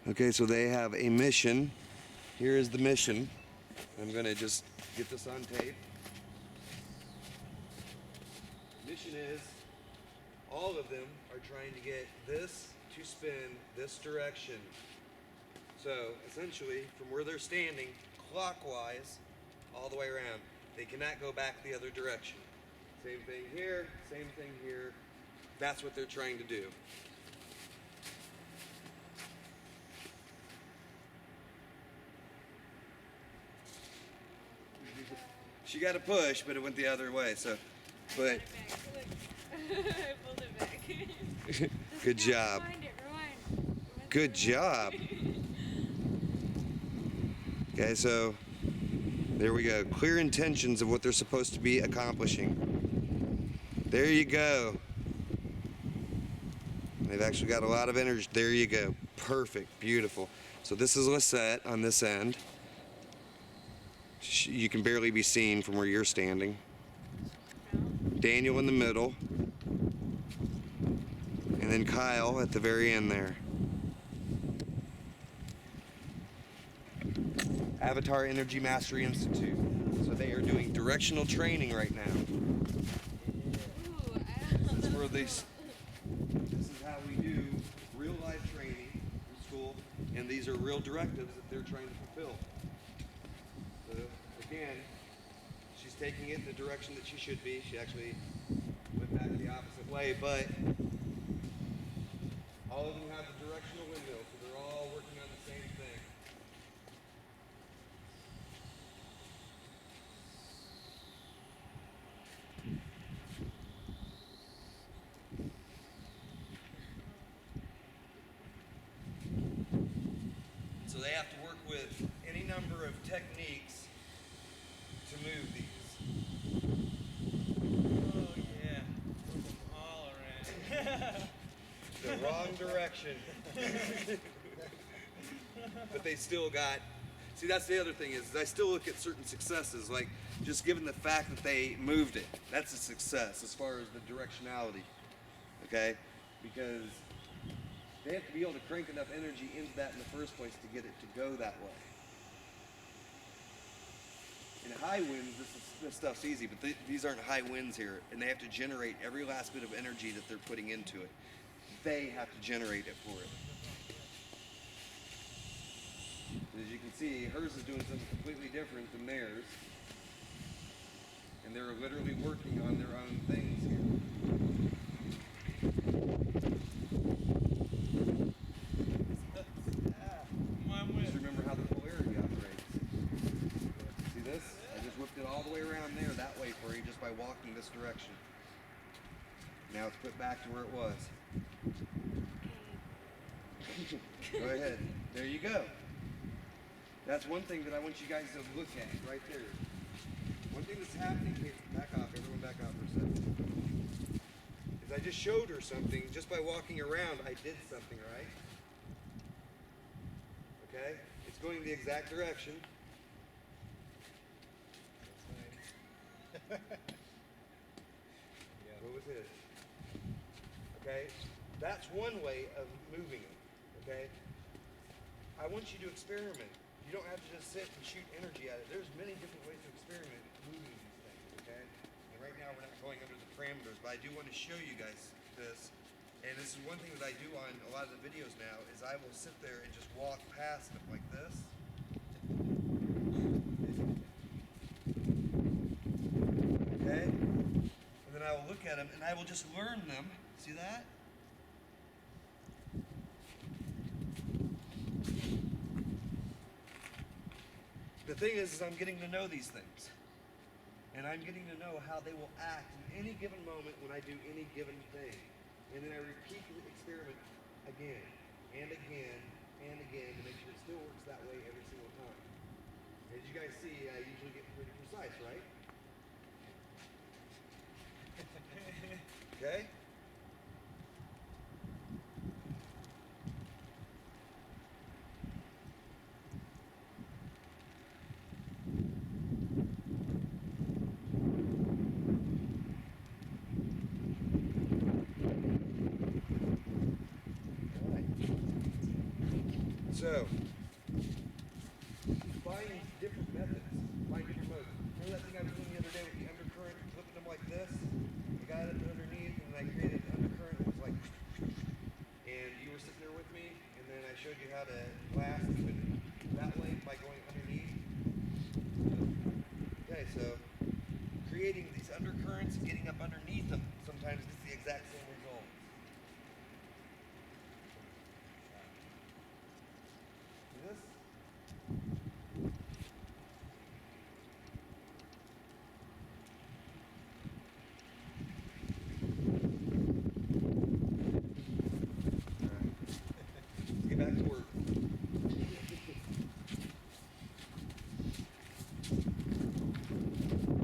Okay, so they have a mission. Here is the mission. I'm gonna just get this on tape. Mission is, all of them are trying to get this to spin this direction. So essentially, from where they're standing, clockwise, all the way around. They cannot go back the other direction. Same thing here, same thing here. That's what they're trying to do. She got a push, but it went the other way. So, but I pulled it back. good job. Rewind. Good job. Okay, so there we go. Clear intentions of what they're supposed to be accomplishing. There you go. They've actually got a lot of energy. There you go. Perfect. Beautiful. So this is Lisette on this end. You can barely be seen from where you're standing. Daniel in the middle. And then Kyle at the very end there. Avatar Energy Mastery Institute. So they are doing directional training right now. This is where this is how we do real life training in school, and these are real directives that they're trying to fulfill. So again, she's taking it in the direction that she should be. She actually went back the opposite way, but all of them have the directional windmill, so they're all working on the same thing. So they have to work with any number of techniques to move these. Oh yeah, move them all around. The wrong direction. But they still got, see, that's the other thing is I still look at certain successes, like just given the fact that they moved it, that's a success as far as the directionality, okay? Because they have to be able to crank enough energy into that in the first place to get it to go that way. In high winds, this stuff's easy, but these aren't high winds here, and they have to generate every last bit of energy that they're putting into it. They have to generate it for it. As you can see, hers is doing something completely different than theirs, and they're literally working on their own things here. Just remember how the polarity operates. See this? I just whipped it all the way around there that way for you just by walking this direction. Now it's put back to where it was. Go ahead. There you go. That's one thing that I want you guys to look at right there. One thing that's happening here, back off, everyone back off for a second. Is I just showed her something, just by walking around, I did something, right? Okay? It's going the exact direction. What was it? Okay? That's one way of moving it. Okay? I want you to experiment. You don't have to just sit and shoot energy at it. There's many different ways to experiment moving these things, okay? And right now we're not going under the parameters, but I do want to show you guys this. And this is one thing that I do on a lot of the videos now, is I will sit there and just walk past them like this. Okay? And then I will look at them and I will just learn them. See that? The thing is I'm getting to know these things. And I'm getting to know how they will act in any given moment when I do any given thing. And then I repeat the experiment again and again and again to make sure it still works that way every single time. As you guys see, I usually get pretty precise, right? Okay? So, find different methods, find different modes. Remember that thing I was doing the other day with the undercurrent, flipping them like this? I got it underneath and I created an undercurrent that was like, and you were sitting there with me, and then I showed you how to blast even that way by going underneath. Okay, so creating these undercurrents and getting up underneath them sometimes is the exact same result. See this? Alright. Let's get back to work.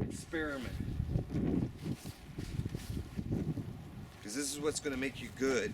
Experiment. Because this is what's going to make you good.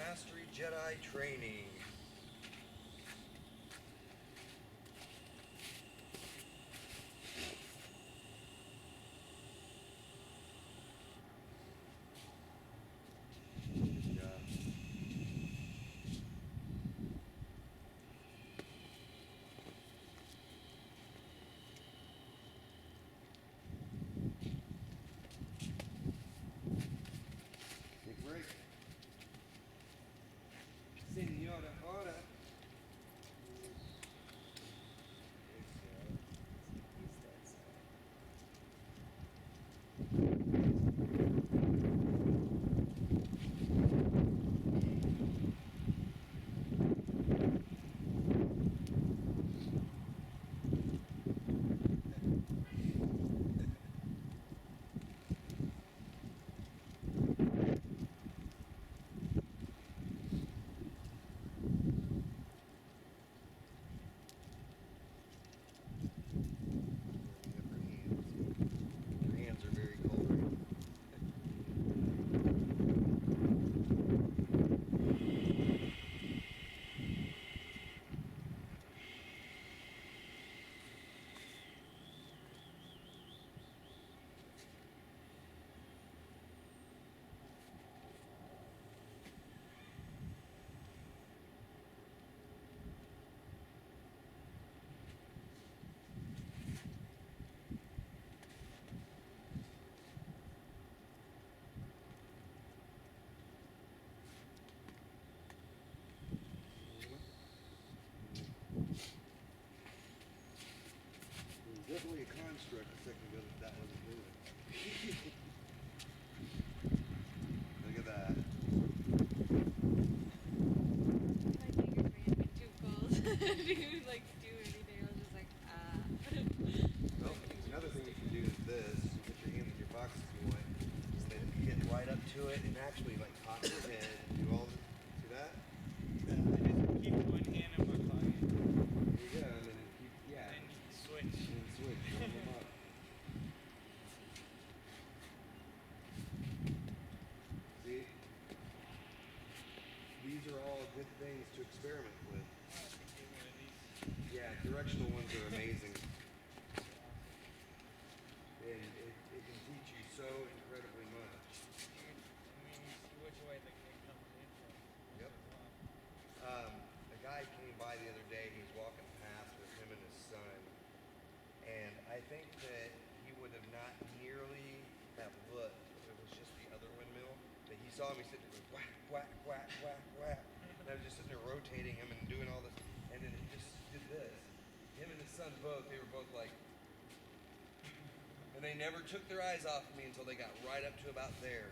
Mastery Jedi Training. Good job. Take a break. Senora, ora. Your hands are very cold right now. It was definitely a construct a second ago that wasn't moving. Look at that. My fingers were getting too cold to like do anything. I was just like, ah. Well, another thing you can do is this. You put your hands in your pockets if you want. And then get right up to it and actually like cock your head and do all the, see that? I just keep one hand in my pocket. There you go. And then keep, yeah. And you can switch. And then switch, warm them up. See? These are all good things to experiment with. I could get one of these. Yeah, directional ones are amazing. And it can teach you so incredibly much. I mean, you see which way the kid comes in from. Yep. A guy came by the other day, he was walking past with him and his son. And I think that he would have not nearly have looked if it was just the other windmill. That he saw me sitting there going whack, whack, whack, whack, whack. And I was just sitting there rotating him and doing all this. And then he just did this. Him and his son both, they were both like, and they never took their eyes off of me until they got right up to about there.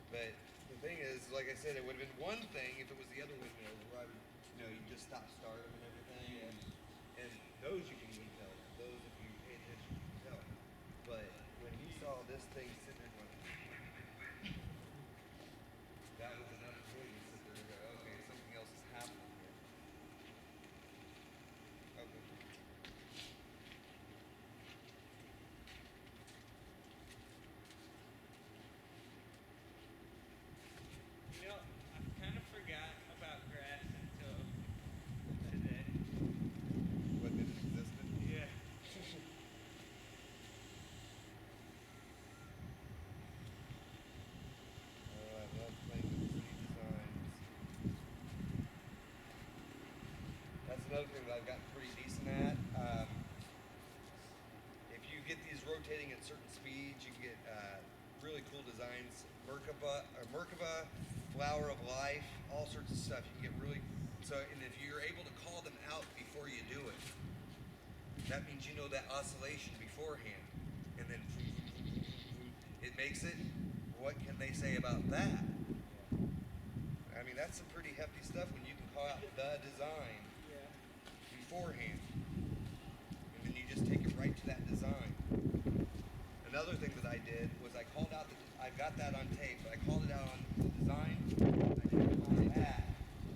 But the thing is, like I said, it would have been one thing if it was the other windmills where I would, you just stop, start them and everything. And those you can even tell. Those, if you pay attention, you can tell. But when he saw this thing sitting there going, that was enough for him to sit there and go, okay, something else is happening here. Okay. You know, I kind of forgot about grass until today. What, did it existed? Yeah. Oh, I love playing with 3D designs. That's another thing that I've gotten pretty decent at. If you get these rotating at certain speeds, you can get really cool designs. Merkaba, Flower of Life, all sorts of stuff. You can get really, so, and if you're able to call them out before you do it, that means you know that oscillation beforehand. And then it makes it, what can they say about that? I mean, that's some pretty hefty stuff when you can call out the design Yeah. beforehand. And then you just take it right to that design. Another thing that I did was I called out, I got that on tape, but I called it out on the design. I did it on that.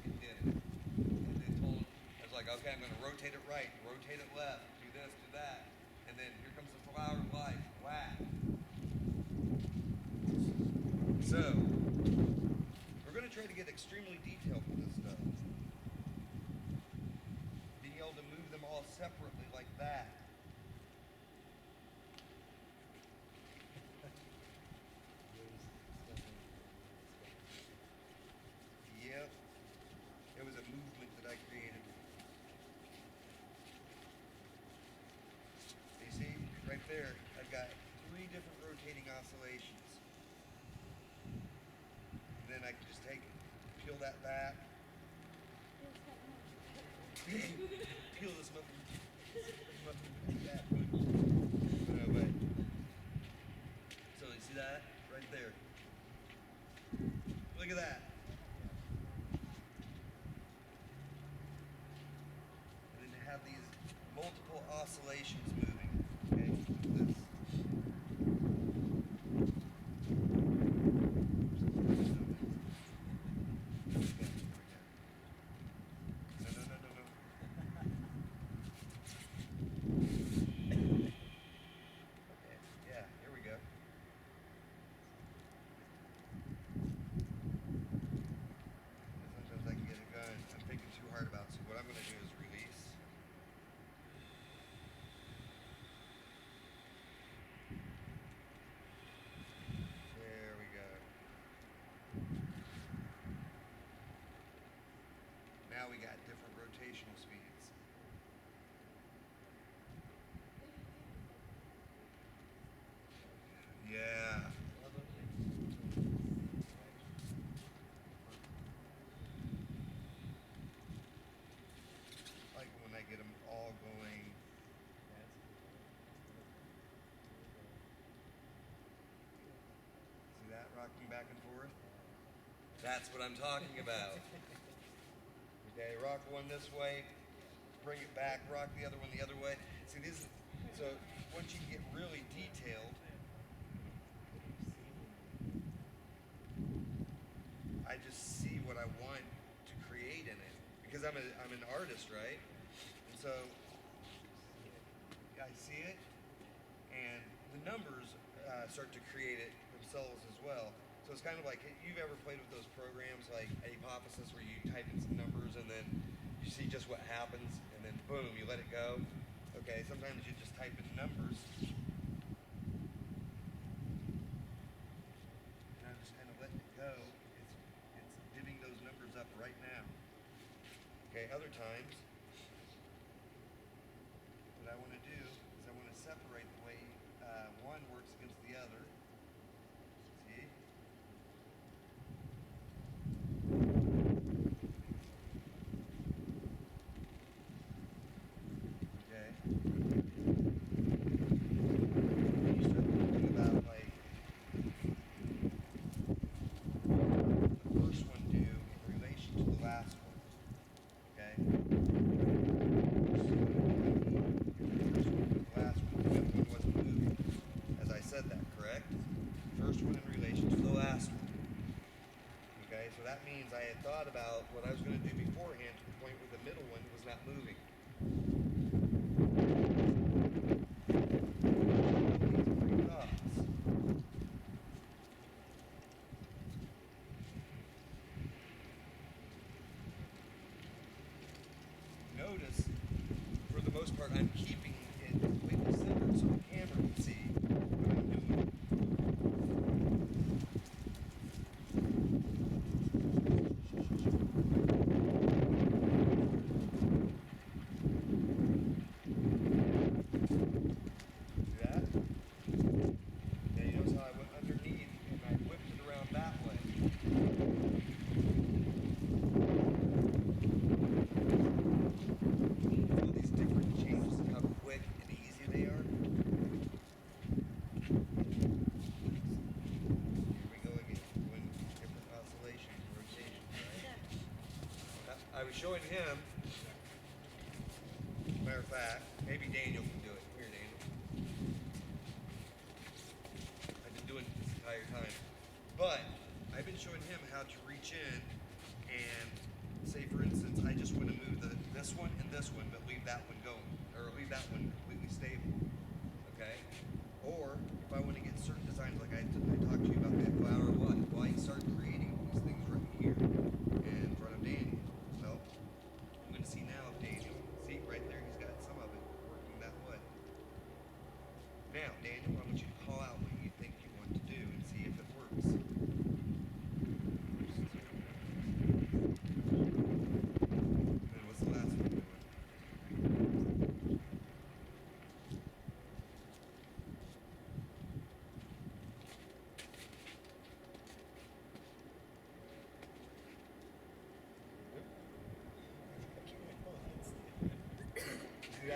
It did it. And then told, I was like, okay, I'm going to rotate it right, rotate it left, do this, do that. And then here comes the flower of life. Whack. So, we're going to try to get extremely detailed with this stuff. Being able to move them all separately like that. Yep. It was a movement that I created. You see, right there, I've got 3 different rotating oscillations. And then I can just take it, peel that back, peel this muffin back. But, so you see that? Right there. Look at that. And then you have these multiple oscillations moving. Okay? This. No, no, no, no, no. Okay, yeah, here we go. Sometimes I can get it going. I'm thinking too hard about it. So what I'm going to do is release. There we go. Now we got different rotational speeds. Yeah. Like when I get them all going. See that rocking back and forth? That's what I'm talking about. Okay, rock one this way, bring it back, rock the other one the other way. See, this is, so once you get really detailed, I just see what I want to create in it. Because I'm an artist, right? And so I see it, and the numbers start to create it themselves as well. So it's kind of like, you've ever played with those programs like Hypothesis where you type in some numbers and then you see just what happens and then boom, you let it go. Okay, sometimes you just type in numbers and I'm just kind of letting it go. It's divvying those numbers up right now. Okay, other times, what I want to do is I want to separate the way one works against the other. See? Okay. You start thinking about like the first one do in relation to the last one. Okay? Last one, the other one wasn't moving. As I said that, correct? First one in relation to the last one. Okay, so that means I had thought about what I was going to do beforehand to the point where the middle one was not moving. Three thoughts. Notice, for the most part, I'm keeping it completely centered so the camera can see what I'm doing. See that? Now you notice how I went underneath and I whipped it around that way. All these different changes and how quick and easy they are. Here we go again, doing different oscillations, rotations, right? I was showing him, matter of fact, maybe Daniel can do it. Here, Daniel. I've been doing it this entire time. But I've been showing him how to reach in and say, for instance, I just want to move this one and this one, but leave that one going, or leave that one completely stable. Okay? Or if I want to get certain designs, like I talked to you about the flower, why you start creating these things right here.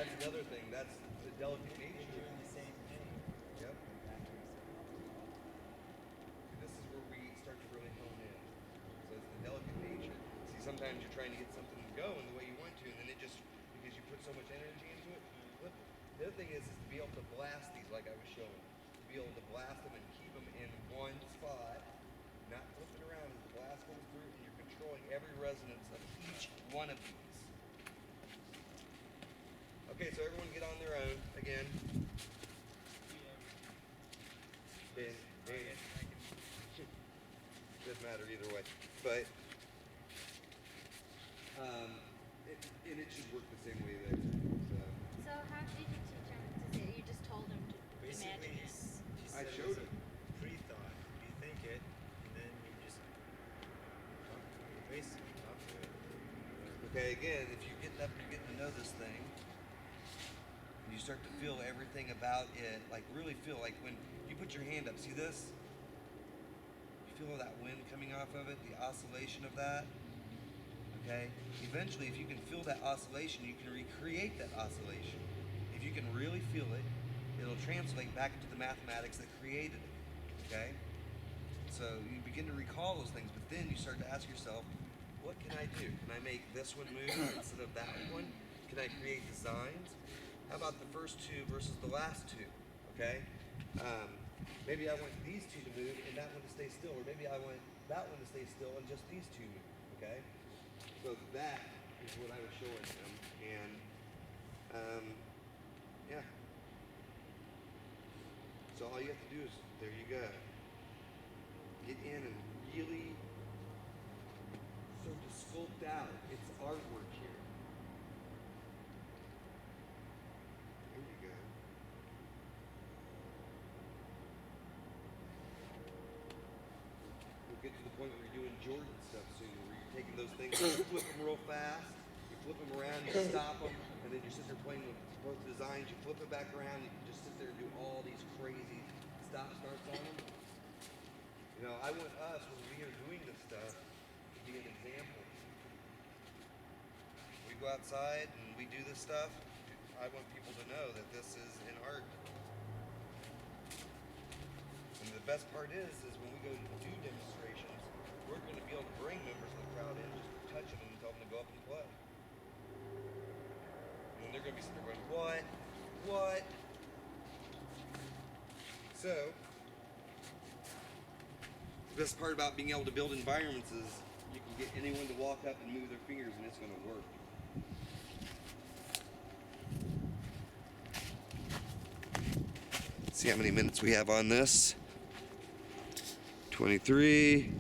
that's another thing. That's the delicate You're nature. doing the same thing. Yep. Backing yourself up. And this is where we start to really hone in. So it's the delicate nature. See, sometimes you're trying to get something to go in the way you want to, and then it just, because you put so much energy into it, flip it. The other thing is to be able to blast these like I was showing. To be able to blast them and keep them in one spot, not flipping around as the blast comes through, and you're controlling every resonance of each one of these. Okay, so everyone get on their own again. Dan, doesn't matter either way, but and it should work the same way there. So how did you teach him to say it? You just told him to Basically, imagine it. I showed him. Pre-thought. You think it, and then you just basically talk to it. Okay, again, if you're getting to know this thing, and you start to feel everything about it, like really feel like when you put your hand up, see this? You feel that wind coming off of it, the oscillation of that. Okay? Eventually, if you can feel that oscillation, you can recreate that oscillation. If you can really feel it, it'll translate back into the mathematics that created it. Okay? So you begin to recall those things, but then you start to ask yourself, what can I do? Can I make this one move instead of that one? Can I create designs? How about the first two versus the last two? Okay? Maybe I want these two to move and that one to stay still, or maybe I want that one to stay still and just these two move. Okay? So that is what I was showing him, and yeah. So all you have to do is, there you go. Get in and really start to sculpt out. It's artwork here. There you go. We'll get to the point where you're doing Jordan stuff soon, where you're taking those things, you flip them real fast, you flip them around, you stop them, and then you sit there playing with both designs, you flip it back around, you can just sit there and do all these crazy stop starts on them. You know, I want us, when we are doing this stuff, to be an example. We go outside and we do this stuff, I want people to know that this is an art. And the best part is when we go to do demonstrations, we're going to be able to bring members of the crowd in, just touch them and tell them to go up and play. And then they're going to be sitting there going, what? What? So, the best part about being able to build environments is you can get anyone to walk up and move their fingers and it's going to work. See how many minutes we have on this. 23.